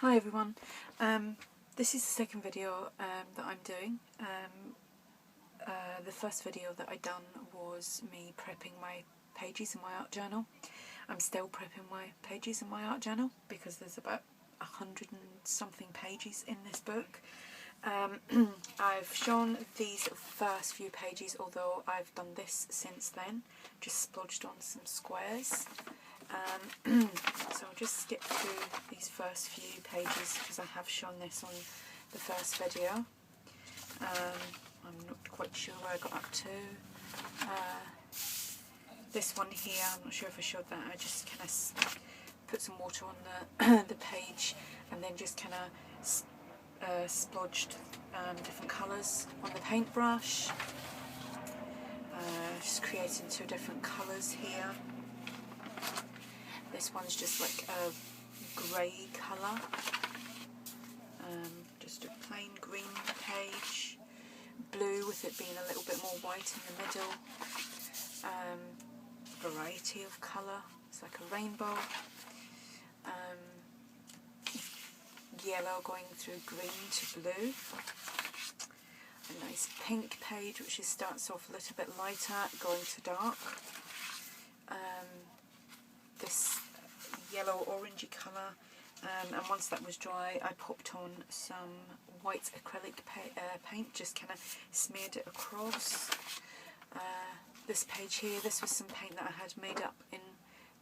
Hi everyone, this is the second video that I'm doing. The first video that I done was me prepping my pages in my art journal. I'm still prepping my pages in my art journal because there's about 100 and something pages in this book. I've shown these first few pages, although I've done this since then, just splodged on some squares. So I'll just skip through these first few pages because I have shown this on the first video. I'm not quite sure where I got up to. This one here, I'm not sure if I showed that. I just kind of put some water on the page and then just kind of splodged different colours on the paintbrush. Just creating two different colours here. This one's just like a grey colour, just a plain green page, blue with it being a little bit more white in the middle, variety of colour, it's like a rainbow, yellow going through green to blue, a nice pink page which starts off a little bit lighter going to dark. This yellow orangey colour, and once that was dry I popped on some white acrylic paint, just kind of smeared it across. This page here, this was some paint that I had made up in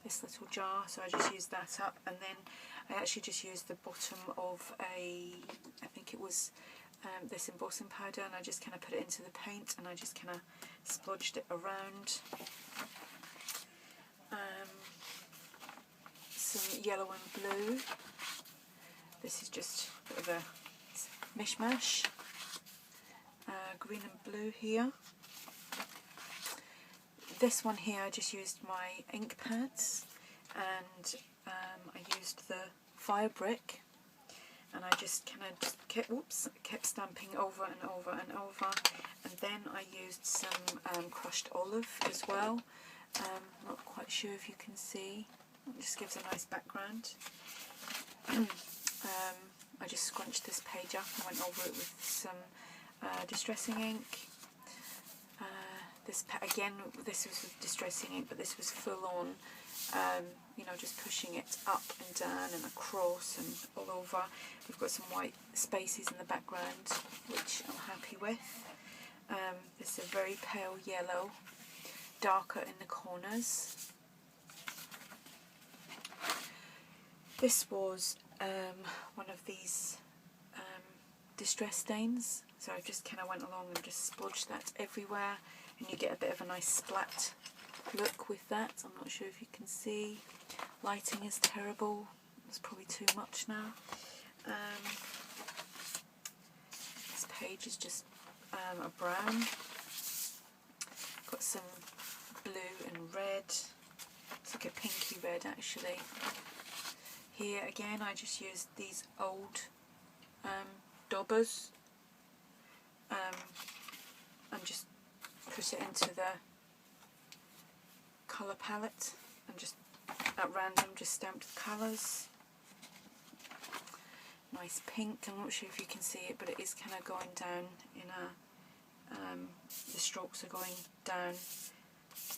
this little jar, so I just used that up, and then I actually just used the bottom of I think it was this embossing powder, and I just kind of put it into the paint and I just kind of splodged it around. Some yellow and blue. This is just a bit of a mishmash. Green and blue here. This one here I just used my ink pads, and I used the fire brick, and I just kind of kept stamping over and over and over, and then I used some crushed olive as well. Not quite sure if you can see. It just gives a nice background. I just scrunched this page up and went over it with some distressing ink. Again, this was with distressing ink, but this was full on, you know, just pushing it up and down and across and all over. We've got some white spaces in the background, which I'm happy with. This is a very pale yellow, darker in the corners. This was one of these distress stains, so I just kind of went along and just splodged that everywhere, and you get a bit of a nice splat look with that. I'm not sure if you can see. Lighting is terrible, it's probably too much now. This page is just a brown. Got some blue and red. It's like a pinky red actually. Here again I just used these old daubers and just put it into the colour palette and just at random just stamped the colours. Nice pink, I'm not sure if you can see it, but it is kind of going down in a, the strokes are going down,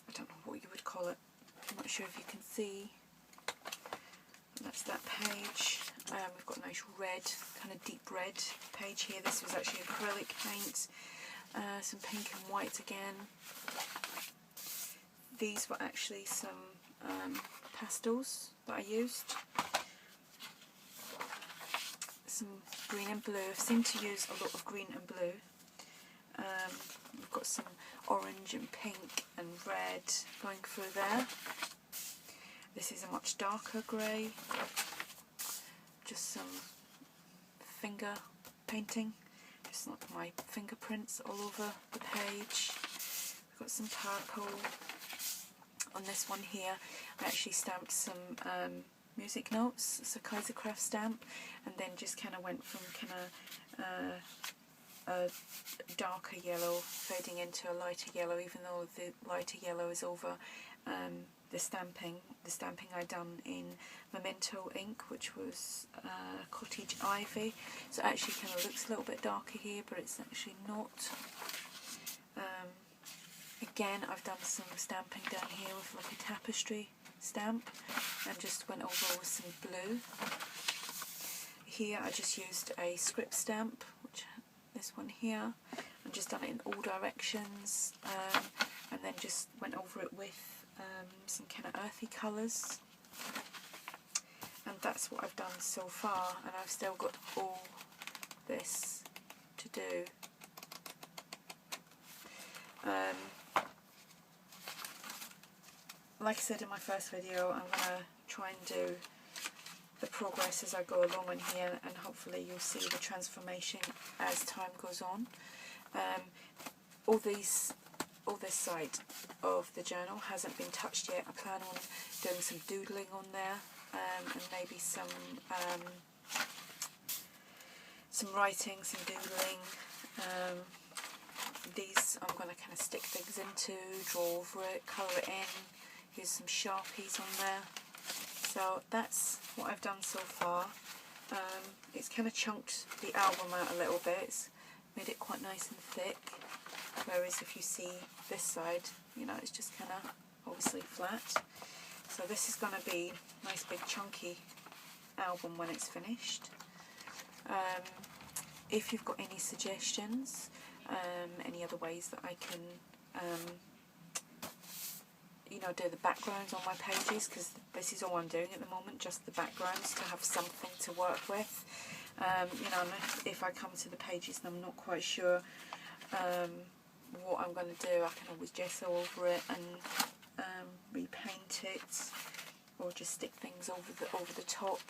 I don't know what you would call it, I'm not sure if you can see. That's that page. We've got a nice red, kind of deep red page here. This was actually acrylic paint. Some pink and white again. These were actually some pastels that I used. Some green and blue. I've seemed to use a lot of green and blue. We've got some orange and pink and red going through there. This is a much darker grey, just some finger painting, just like my fingerprints all over the page. We've got some purple. On this one here I actually stamped some music notes, it's a Kaisercraft stamp, and then just kind of went from kind of a darker yellow fading into a lighter yellow, even though the lighter yellow is over the stamping I done in Memento ink, which was Cottage Ivy. So it actually kind of looks a little bit darker here, but it's actually not. Again, I've done some stamping down here with like a tapestry stamp and just went over with some blue. Here I just used a script stamp, which this one here, and just done it in all directions, and then just went over it with some kind of earthy colours. And that's what I've done so far, and I've still got all this to do. Like I said in my first video, I'm going to try and do the progress as I go along in here, and hopefully you'll see the transformation as time goes on. All this side of the journal hasn't been touched yet. I plan on doing some doodling on there, and maybe some writing, some doodling. These I'm going to kind of stick things into, draw over it, colour it in, use some Sharpies on there. So that's what I've done so far. It's kind of chunked the album out a little bit, it's made it quite nice and thick, whereas if you see this side, you know, it's just kind of obviously flat. So this is going to be a nice big chunky album when it's finished. If you've got any suggestions, any other ways that I can you know, do the backgrounds on my pages, because this is all I'm doing at the moment, just the backgrounds, to have something to work with. You know, if I come to the pages and I'm not quite sure what I'm going to do, I can always gesso over it and repaint it, or just stick things over the top.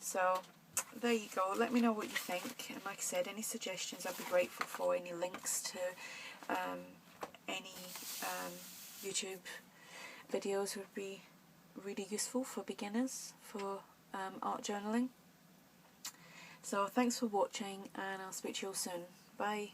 So there you go. Let me know what you think, and like I said, any suggestions I'd be grateful for. Any links to any YouTube videos would be really useful for beginners for art journaling. So thanks for watching, and I'll speak to you all soon. Bye.